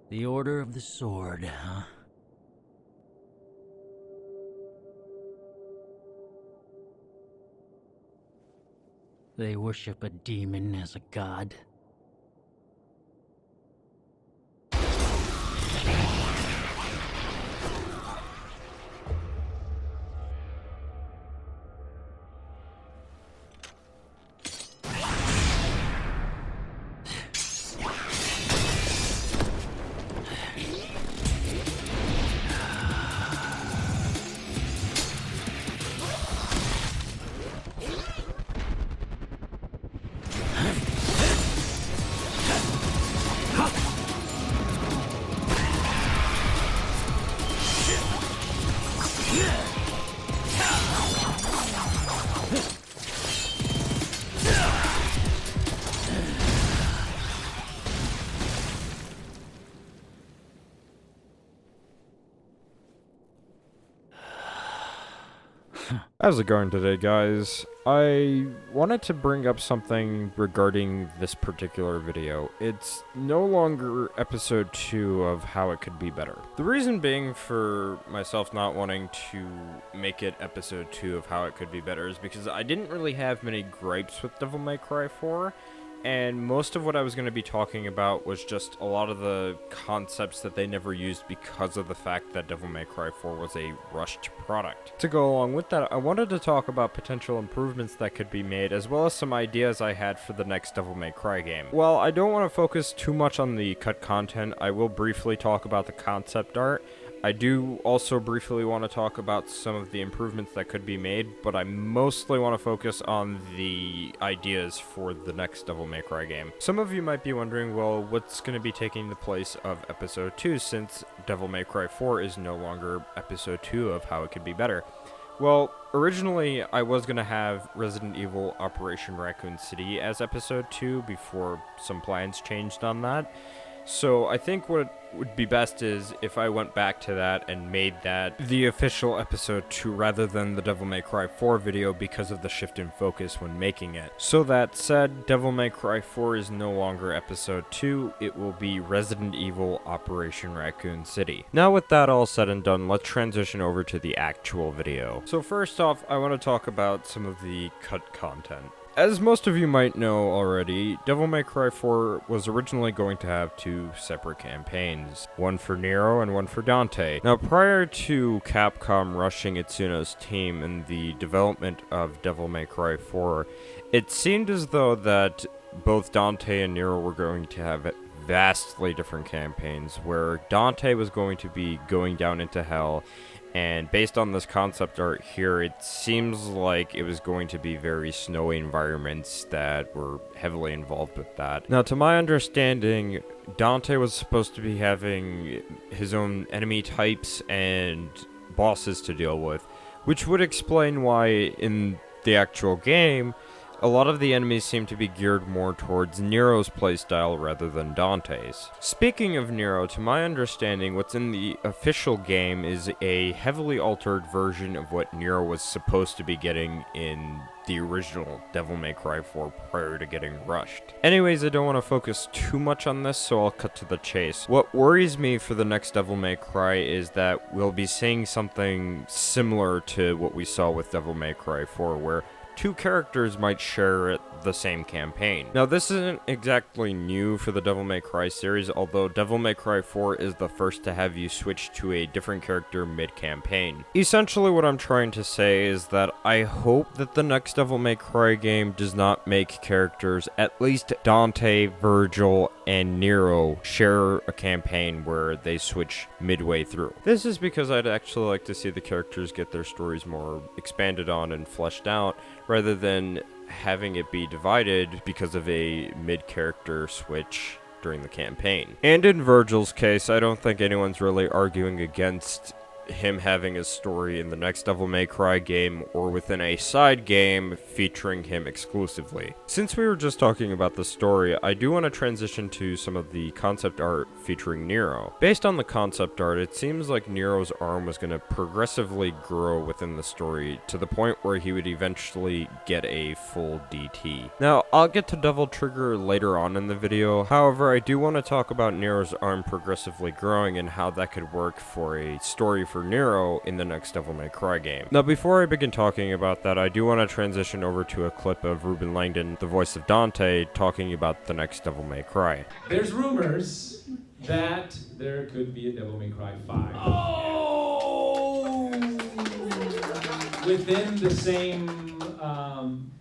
The Order of the Sword, huh? They worship a demon as a god. How's it going today, guys? I wanted to bring up something regarding this particular video. It's no longer episode 2 of How It Could Be Better. The reason being for myself not wanting to make it episode 2 of How It Could Be Better is because I didn't really have many gripes with Devil May Cry 4. And most of what I was going to be talking about was just a lot of the concepts that they never used because of the fact that Devil May Cry 4 was a rushed product. To go along with that, I wanted to talk about potential improvements that could be made, as well as some ideas I had for the next Devil May Cry game. While I don't want to focus too much on the cut content, I will briefly talk about the concept art. I do also briefly want to talk about some of the improvements that could be made, but I mostly want to focus on the ideas for the next Devil May Cry game. Some of you might be wondering, well, what's going to be taking the place of Episode 2 since Devil May Cry 4 is no longer Episode 2 of How It Could Be Better? Well, originally I was going to have Resident Evil Operation Raccoon City as Episode 2 before some plans changed on that. So I think what would be best is if I went back to that and made that the official episode 2 rather than the Devil May Cry 4 video because of the shift in focus when making it. So that said, Devil May Cry 4 is no longer episode 2, it will be Resident Evil Operation Raccoon City. Now with that all said and done, let's transition over to the actual video. So first off, I want to talk about some of the cut content. As most of you might know already, Devil May Cry 4 was originally going to have 2 separate campaigns, one for Nero and one for Dante. Now prior to Capcom rushing Itsuno's team in the development of Devil May Cry 4, it seemed as though that both Dante and Nero were going to have vastly different campaigns, where Dante was going to be going down into hell. And based on this concept art here, it seems like it was going to be very snowy environments that were heavily involved with that. Now, to my understanding, Dante was supposed to be having his own enemy types and bosses to deal with, which would explain why in the actual game, a lot of the enemies seem to be geared more towards Nero's playstyle rather than Dante's. Speaking of Nero, to my understanding, what's in the official game is a heavily altered version of what Nero was supposed to be getting in the original Devil May Cry 4 prior to getting rushed. Anyways, I don't want to focus too much on this, so I'll cut to the chase. What worries me for the next Devil May Cry is that we'll be seeing something similar to what we saw with Devil May Cry 4, where 2 characters might share the same campaign. Now, this isn't exactly new for the Devil May Cry series, although Devil May Cry 4 is the first to have you switch to a different character mid-campaign. Essentially, what I'm trying to say is that I hope that the next Devil May Cry game does not make characters, at least Dante, Virgil, and Nero, share a campaign where they switch midway through. This is because I'd actually like to see the characters get their stories more expanded on and fleshed out, rather than having it be divided because of a mid-character switch during the campaign. And in Virgil's case, I don't think anyone's really arguing against him having a story in the next Devil May Cry game or within a side game featuring him exclusively. Since we were just talking about the story, I do want to transition to some of the concept art featuring Nero. Based on the concept art, it seems like Nero's arm was going to progressively grow within the story to the point where he would eventually get a full DT. Now, I'll get to Devil Trigger later on in the video, however, I do want to talk about Nero's arm progressively growing and how that could work for a story for Nero in the next Devil May Cry game. Now, before I begin talking about that, I do want to transition over to a clip of Ruben Langdon, the voice of Dante, talking about the next Devil May Cry. There's rumors that there could be a Devil May Cry 5. Oh! Within the same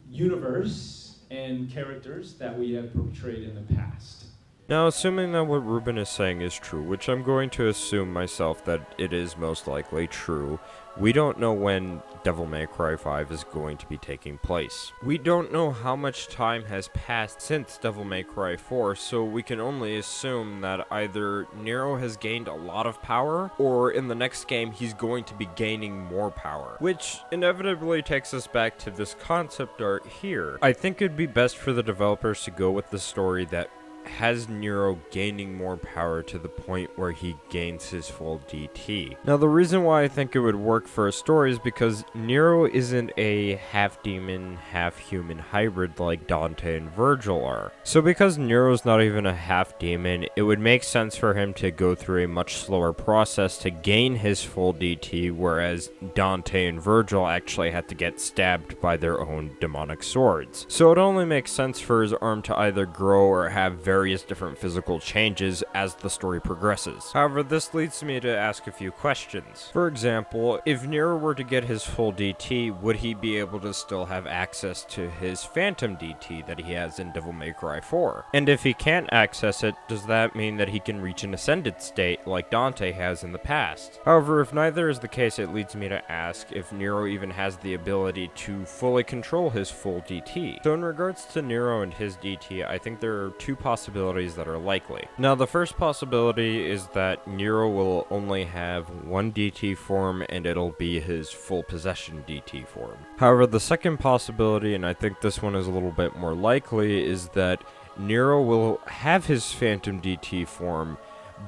universe and characters that we have portrayed in the past. Now, assuming that what Ruben is saying is true, which I'm going to assume myself that it is most likely true, we don't know when Devil May Cry 5 is going to be taking place. We don't know how much time has passed since Devil May Cry 4, so we can only assume that either Nero has gained a lot of power, or in the next game he's going to be gaining more power. Which inevitably takes us back to this concept art here. I think it'd be best for the developers to go with the story that has Nero gaining more power to the point where he gains his full DT. Now, the reason why I think it would work for a story is because Nero isn't a half-demon, half-human hybrid like Dante and Virgil are. So because Nero's not even a half-demon, it would make sense for him to go through a much slower process to gain his full DT, whereas Dante and Virgil actually had to get stabbed by their own demonic swords. So it only makes sense for his arm to either grow or have various different physical changes as the story progresses. However, this leads me to ask a few questions. For example, if Nero were to get his full DT, would he be able to still have access to his phantom DT that he has in Devil May Cry 4? And if he can't access it, does that mean that he can reach an ascended state like Dante has in the past? However, if neither is the case, it leads me to ask if Nero even has the ability to fully control his full DT. So in regards to Nero and his DT, I think there are two possibilities that are likely. Now, the first possibility is that Nero will only have one DT form and it'll be his full possession DT form. However, the second possibility, and I think this one is a little bit more likely, is that Nero will have his phantom DT form,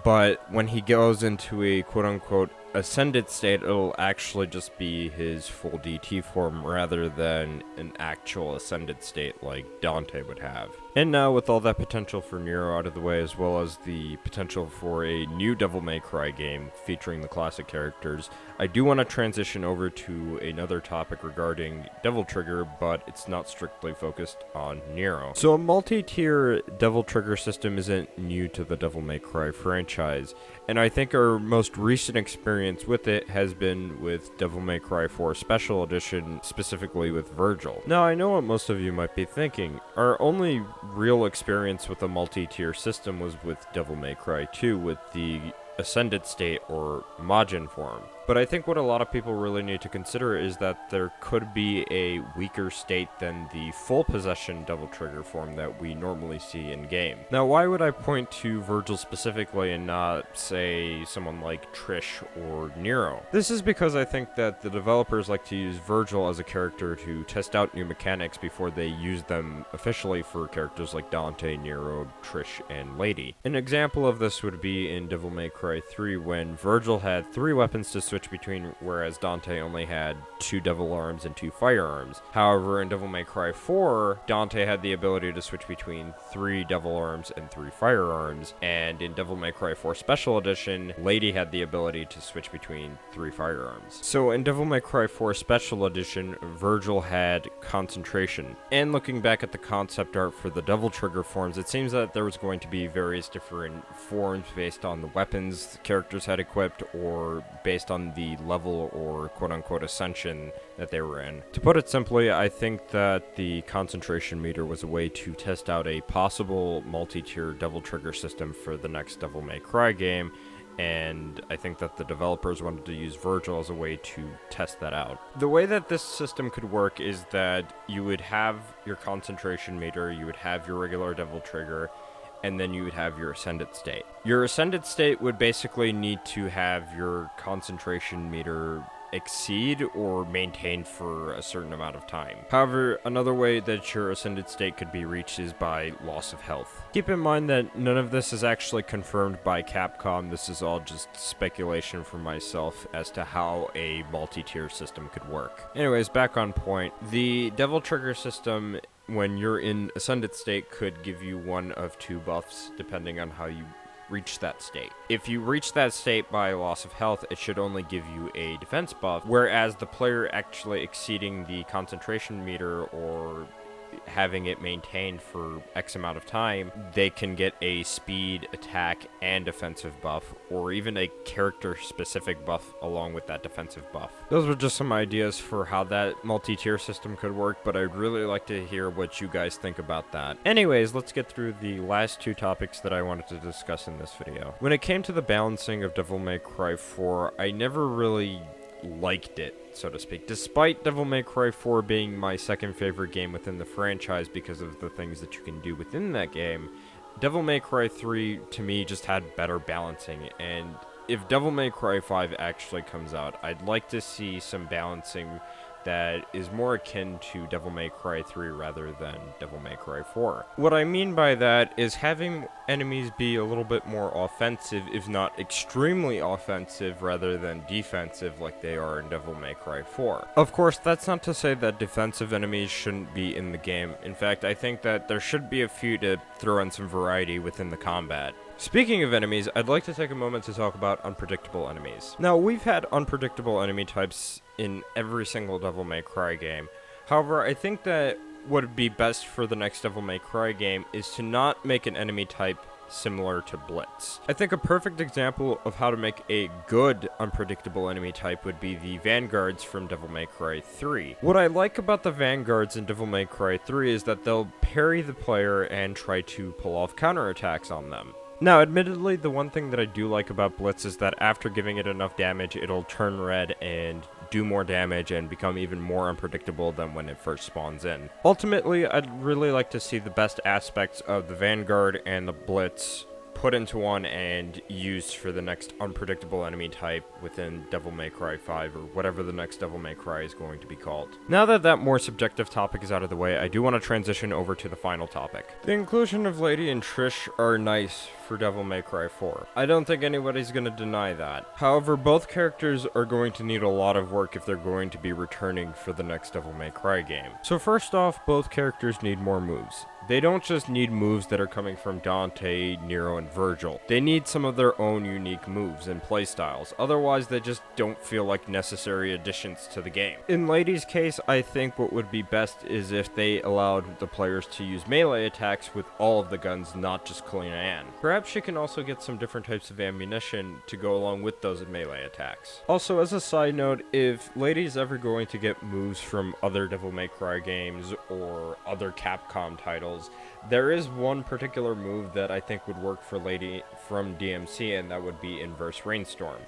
but when he goes into a quote-unquote ascended state, it'll actually just be his full DT form rather than an actual ascended state like Dante would have. And now, with all that potential for Nero out of the way, as well as the potential for a new Devil May Cry game featuring the classic characters, I do want to transition over to another topic regarding Devil Trigger, but it's not strictly focused on Nero. So a multi-tier Devil Trigger system isn't new to the Devil May Cry franchise, and I think our most recent experience with it has been with Devil May Cry 4 Special Edition, specifically with Virgil. Now, I know what most of you might be thinking. Our only real experience with a multi-tier system was with Devil May Cry 2 with the Ascended State or Majin form. But I think what a lot of people really need to consider is that there could be a weaker state than the full possession Devil Trigger form that we normally see in-game. Now, why would I point to Virgil specifically and not, say, someone like Trish or Nero? This is because I think that the developers like to use Virgil as a character to test out new mechanics before they use them officially for characters like Dante, Nero, Trish, and Lady. An example of this would be in Devil May Cry 3 when Virgil had 3 weapons to switch between, whereas Dante only had 2 devil arms and 2 firearms. However, in Devil May Cry 4, Dante had the ability to switch between 3 devil arms and 3 firearms, and in Devil May Cry 4 Special Edition, Lady had the ability to switch between 3 firearms. So in Devil May Cry 4 Special Edition, Virgil had concentration. And looking back at the concept art for the Devil Trigger forms, it seems that there was going to be various different forms based on the weapons the characters had equipped, or based on the level or quote-unquote ascension that they were in. To put it simply, I think that the concentration meter was a way to test out a possible multi-tier Devil Trigger system for the next Devil May Cry game, and I think that the developers wanted to use Virgil as a way to test that out. The way that this system could work is that you would have your concentration meter, you would have your regular Devil Trigger, and then you would have your ascended state. Your ascended state would basically need to have your concentration meter exceed or maintained for a certain amount of time. However, another way that your ascended state could be reached is by loss of health. Keep in mind that none of this is actually confirmed by Capcom. This is all just speculation from myself as to how a multi-tier system could work. Anyways, back on point. The Devil Trigger system, when you're in ascended state, could give you one of two buffs depending on how you reach that state. If you reach that state by loss of health, it should only give you a defense buff, whereas the player actually exceeding the concentration meter or having it maintained for X amount of time, they can get a speed, attack, and defensive buff, or even a character-specific buff along with that defensive buff. Those were just some ideas for how that multi-tier system could work, but I'd really like to hear what you guys think about that. Anyways, let's get through the last two topics that I wanted to discuss in this video. When it came to the balancing of Devil May Cry 4, I never really liked it, so to speak, despite Devil May Cry 4 being my second favorite game within the franchise because of the things that you can do within that game. Devil May Cry 3 to me just had better balancing, and if Devil May Cry 5 actually comes out, I'd like to see some balancing that is more akin to Devil May Cry 3 rather than Devil May Cry 4. What I mean by that is having enemies be a little bit more offensive, if not extremely offensive, rather than defensive like they are in Devil May Cry 4. Of course, that's not to say that defensive enemies shouldn't be in the game. In fact, I think that there should be a few to throw in some variety within the combat. Speaking of enemies, I'd like to take a moment to talk about unpredictable enemies. Now, we've had unpredictable enemy types in every single Devil May Cry game. However, I think that what would be best for the next Devil May Cry game is to not make an enemy type similar to Blitz. I think a perfect example of how to make a good unpredictable enemy type would be the Vanguards from Devil May Cry 3. What I like about the Vanguards in Devil May Cry 3 is that they'll parry the player and try to pull off counterattacks on them. Now, admittedly, the one thing that I do like about Blitz is that after giving it enough damage, it'll turn red and do more damage and become even more unpredictable than when it first spawns in. Ultimately, I'd really like to see the best aspects of the Vanguard and the Blitz put into one and used for the next unpredictable enemy type within Devil May Cry 5 or whatever the next Devil May Cry is going to be called. Now that that more subjective topic is out of the way, I do want to transition over to the final topic. The inclusion of Lady and Trish are nice for Devil May Cry 4. I don't think anybody's going to deny that. However, both characters are going to need a lot of work if they're going to be returning for the next Devil May Cry game. So first off, both characters need more moves. They don't just need moves that are coming from Dante, Nero, and Virgil. They need some of their own unique moves and playstyles. Otherwise, they just don't feel like necessary additions to the game. In Lady's case, I think what would be best is if they allowed the players to use melee attacks with all of the guns, not just Kalina Ann. Perhaps she can also get some different types of ammunition to go along with those melee attacks. Also, as a side note, if Lady's ever going to get moves from other Devil May Cry games or other Capcom titles, there is one particular move that I think would work for Lady from DMC, and that would be Inverse Rainstorm.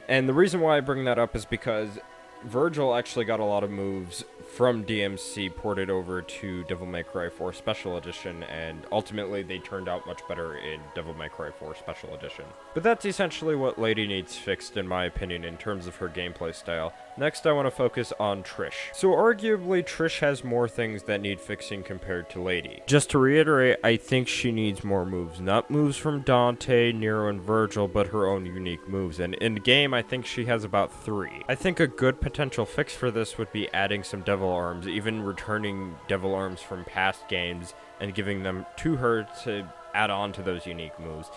And the reason why I bring that up is because Virgil actually got a lot of moves from DMC ported over to Devil May Cry 4 Special Edition, and ultimately they turned out much better in Devil May Cry 4 Special Edition. But that's essentially what Lady needs fixed in my opinion in terms of her gameplay style. Next I want to focus on Trish. So arguably Trish has more things that need fixing compared to Lady. Just to reiterate, I think she needs more moves. Not moves from Dante, Nero, and Virgil, but her own unique moves. And in the game I think she has about 3. I think a good potential fix for this would be adding some Devil Arms, even returning Devil Arms from past games and giving them to her to add on to those unique moves.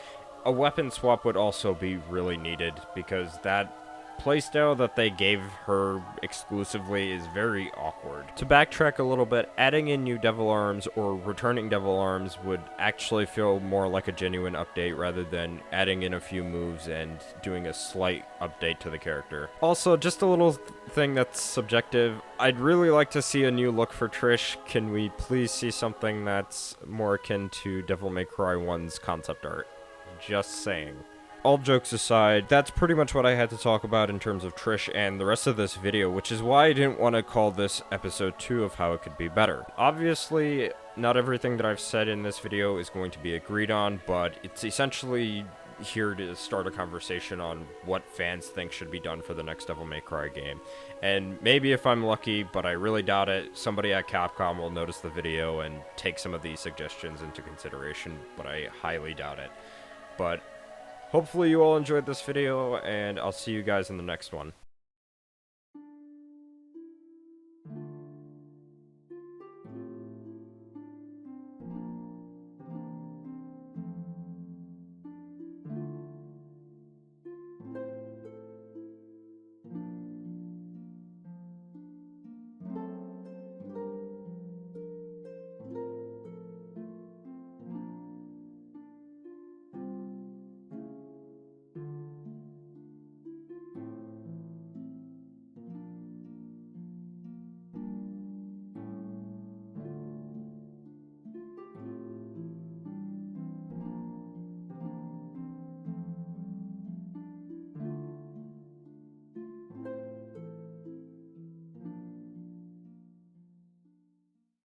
A weapon swap would also be really needed because that playstyle that they gave her exclusively is very awkward. To backtrack a little bit, adding in new Devil Arms or returning Devil Arms would actually feel more like a genuine update rather than adding in a few moves and doing a slight update to the character. Also, just a little thing that's subjective, I'd really like to see a new look for Trish. Can we please see something that's more akin to Devil May Cry 1's concept art? Just saying. all jokes aside, that's pretty much what I had to talk about in terms of Trish and the rest of this video, which is why I didn't want to call this episode 2 of How It Could Be Better. Obviously, not everything that I've said in this video is going to be agreed on, but it's essentially here to start a conversation on what fans think should be done for the next Devil May Cry game. And maybe if I'm lucky, but I really doubt it, somebody at Capcom will notice the video and take some of these suggestions into consideration, but I highly doubt it. But hopefully you all enjoyed this video, and I'll see you guys in the next one.